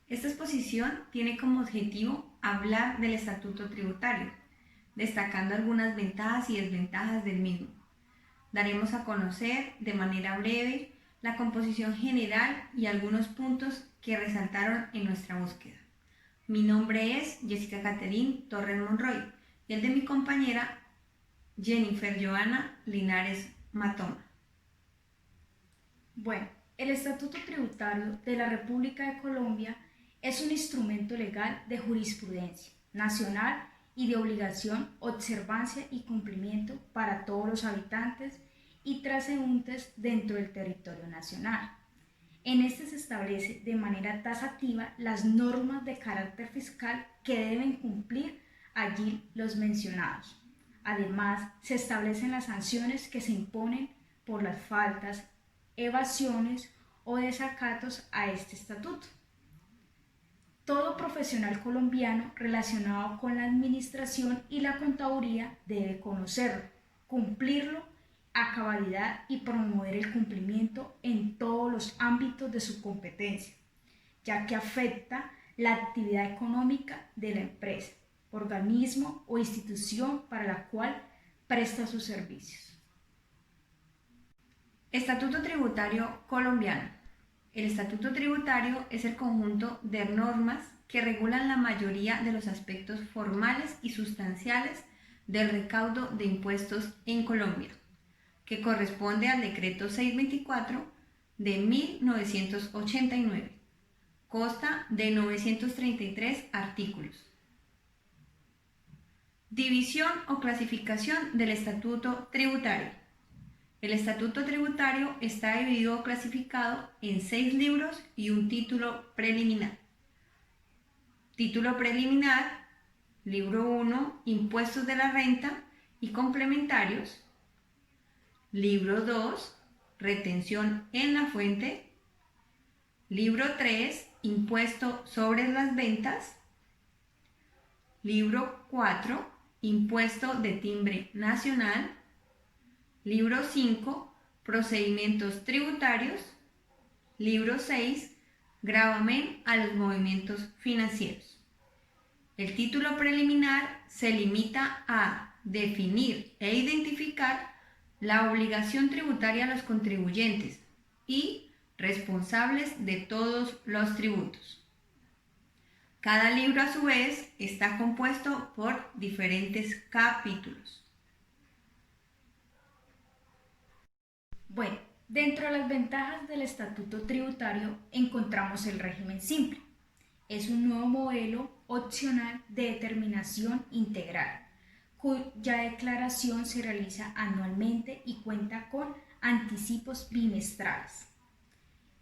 Esta exposición tiene como objetivo hablar del estatuto tributario, destacando algunas ventajas y desventajas del mismo. Daremos a conocer de manera breve la composición general y algunos puntos que resaltaron en nuestra búsqueda. Mi nombre es Jessica Catherine Torres Monroy y el de mi compañera Jennifer Joana Linares Matoma. Bueno, el Estatuto Tributario de la República de Colombia es un instrumento legal de jurisprudencia nacional y de obligación, observancia y cumplimiento para todos los habitantes y transeúntes dentro del territorio nacional. En este se establece de manera taxativa las normas de carácter fiscal que deben cumplir allí los mencionados. Además, se establecen las sanciones que se imponen por las faltas, evasiones o desacatos a este estatuto. Todo profesional colombiano relacionado con la administración y la contaduría debe conocerlo, cumplirlo a cabalidad y promover el cumplimiento en todos los ámbitos de su competencia, ya que afecta la actividad económica de la empresa, organismo o institución para la cual presta sus servicios. Estatuto Tributario Colombiano. El Estatuto Tributario es el conjunto de normas que regulan la mayoría de los aspectos formales y sustanciales del recaudo de impuestos en Colombia, que corresponde al Decreto 624 de 1989. Consta de 933 artículos. División o clasificación del Estatuto Tributario. El Estatuto Tributario está dividido o clasificado en 6 libros y un título preliminar. Título preliminar, libro 1, Impuestos de la Renta y complementarios. Libro 2, Retención en la fuente. Libro 3, Impuesto sobre las ventas. Libro 4, Impuesto de timbre nacional. Libro 5, Procedimientos tributarios. Libro 6, Gravamen a los movimientos financieros. El título preliminar se limita a definir e identificar la obligación tributaria a los contribuyentes y responsables de todos los tributos. Cada libro, a su vez, está compuesto por diferentes capítulos. Bueno, dentro de las ventajas del Estatuto Tributario encontramos el régimen simple. Es un nuevo modelo opcional de determinación integral, cuya declaración se realiza anualmente y cuenta con anticipos bimestrales,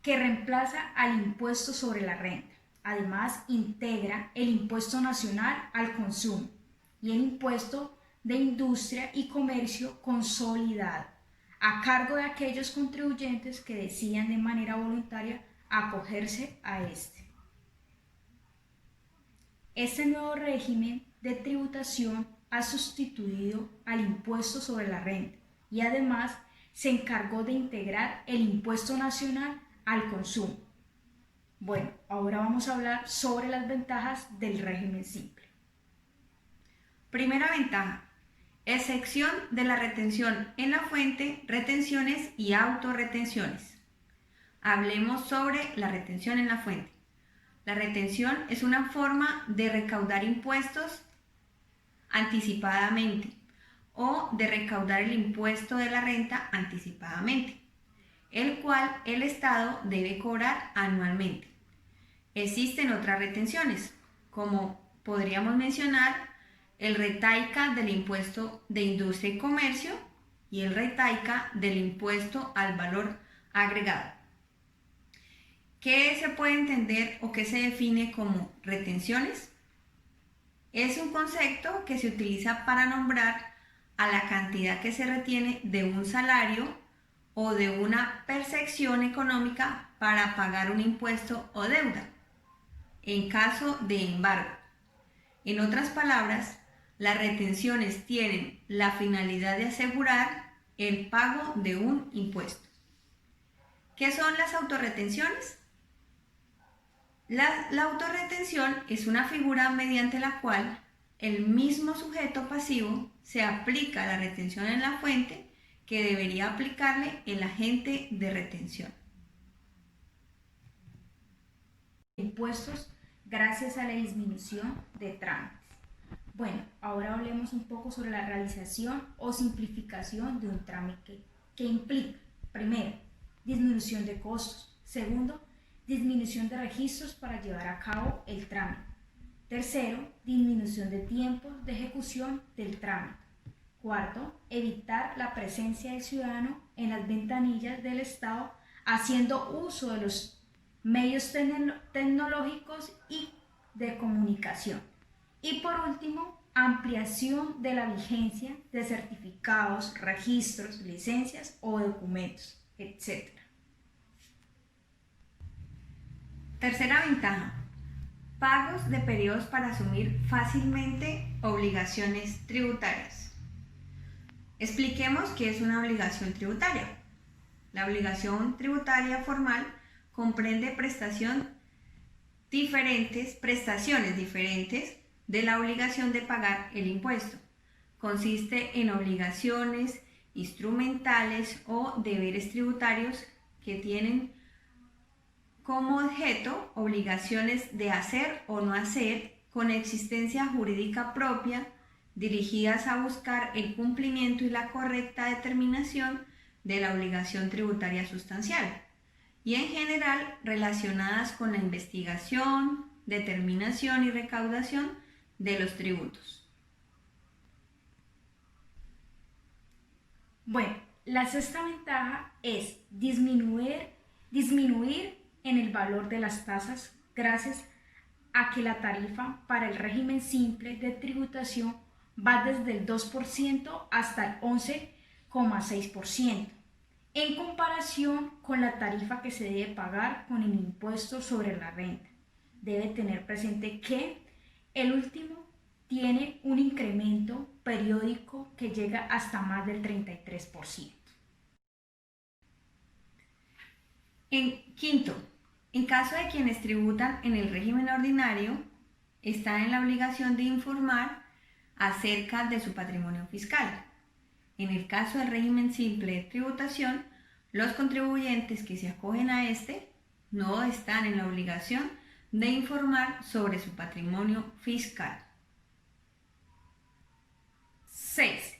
que reemplaza al impuesto sobre la renta. Además, integra el impuesto nacional al consumo y el impuesto de industria y comercio consolidado, a cargo de aquellos contribuyentes que decidan de manera voluntaria acogerse a este. Este nuevo régimen de tributación ha sustituido al impuesto sobre la renta y además se encargó de integrar el impuesto nacional al consumo. Bueno, ahora vamos a hablar sobre las ventajas del régimen simple. Primera ventaja: excepción de la retención en la fuente, retenciones y autorretenciones. Hablemos sobre la retención en la fuente. La retención es una forma de recaudar impuestos anticipadamente o de recaudar el impuesto de la renta anticipadamente, el cual el Estado debe cobrar anualmente. Existen otras retenciones, como podríamos mencionar el retaica del impuesto de industria y comercio y el retaica del impuesto al valor agregado. ¿Qué se puede entender o qué se define como retenciones? Es un concepto que se utiliza para nombrar a la cantidad que se retiene de un salario o de una percepción económica para pagar un impuesto o deuda, en caso de embargo. En otras palabras, las retenciones tienen la finalidad de asegurar el pago de un impuesto. ¿Qué son las autorretenciones? La autorretención es una figura mediante la cual el mismo sujeto pasivo se aplica la retención en la fuente que debería aplicarle el agente de retención. Impuestos gracias a la disminución de trámites. Bueno, ahora hablemos un poco sobre la realización o simplificación de un trámite que implica, primero, disminución de costos, segundo, disminución de registros para llevar a cabo el trámite, tercero, disminución de tiempos de ejecución del trámite, cuarto, evitar la presencia del ciudadano en las ventanillas del Estado haciendo uso de los medios tecnológicos y de comunicación. Y por último, ampliación de la vigencia de certificados, registros, licencias o documentos, etc. Tercera ventaja, pagos de periodos para asumir fácilmente obligaciones tributarias. Expliquemos qué es una obligación tributaria. La obligación tributaria formal comprende prestaciones diferentes de la obligación de pagar el impuesto. Consiste en obligaciones instrumentales o deberes tributarios que tienen como objeto obligaciones de hacer o no hacer con existencia jurídica propia, dirigidas a buscar el cumplimiento y la correcta determinación de la obligación tributaria sustancial, y en general relacionadas con la investigación, determinación y recaudación de los tributos. Bueno, la sexta ventaja es disminuir en el valor de las tasas gracias a que la tarifa para el régimen simple de tributación va desde el 2% hasta el 11,6%, en comparación con la tarifa que se debe pagar con el impuesto sobre la renta. Debe tener presente que el último tiene un incremento periódico que llega hasta más del 33%. Quinto, en caso de quienes tributan en el régimen ordinario, están en la obligación de informar acerca de su patrimonio fiscal. En el caso del régimen simple de tributación, los contribuyentes que se acogen a este no están en la obligación de informar sobre su patrimonio fiscal. 6.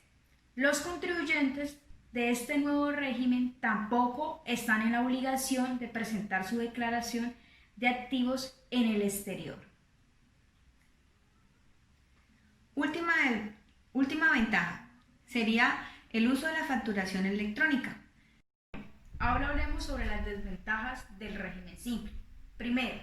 Los contribuyentes de este nuevo régimen tampoco están en la obligación de presentar su declaración de activos en el exterior. Última ventaja sería el uso de la facturación electrónica. Ahora hablemos sobre las desventajas del régimen simple. Primero,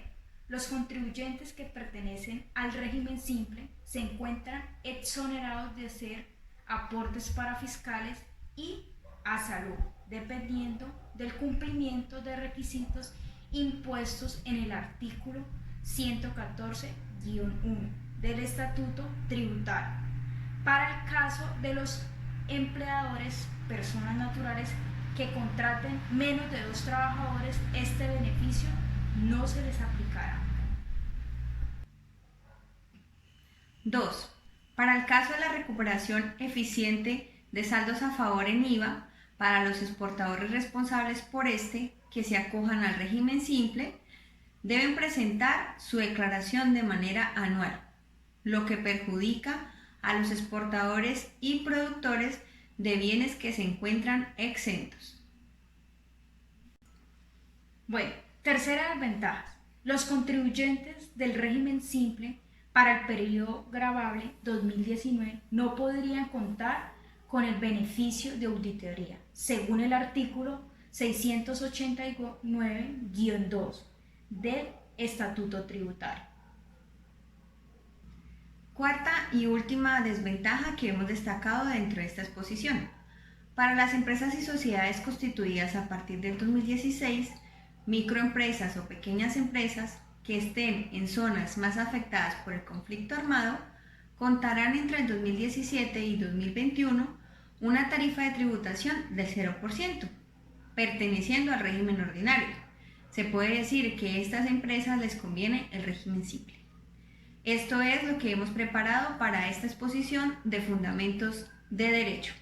los contribuyentes que pertenecen al régimen simple se encuentran exonerados de hacer aportes para fiscales y a salud, dependiendo del cumplimiento de requisitos impuestos en el artículo 114-1 del Estatuto Tributario. Para el caso de los empleadores, personas naturales que contraten menos de 2 trabajadores, este beneficio no se les aplicará. 2. Para el caso de la recuperación eficiente de saldos a favor en IVA, para los exportadores responsables por este que se acojan al régimen simple, deben presentar su declaración de manera anual, lo que perjudica a los exportadores y productores de bienes que se encuentran exentos. Bueno, tercera desventaja. Los contribuyentes del régimen simple para el periodo gravable 2019 no podrían contar con el beneficio de auditoría, según el artículo 689-2 del Estatuto Tributario. Cuarta y última desventaja que hemos destacado dentro de esta exposición. Para las empresas y sociedades constituidas a partir del 2016, microempresas o pequeñas empresas que estén en zonas más afectadas por el conflicto armado contarán entre el 2017 y 2021 una tarifa de tributación del 0%, perteneciendo al régimen ordinario, Se puede decir que a estas empresas les conviene el régimen simple. Esto es lo que hemos preparado para esta exposición de fundamentos de derecho.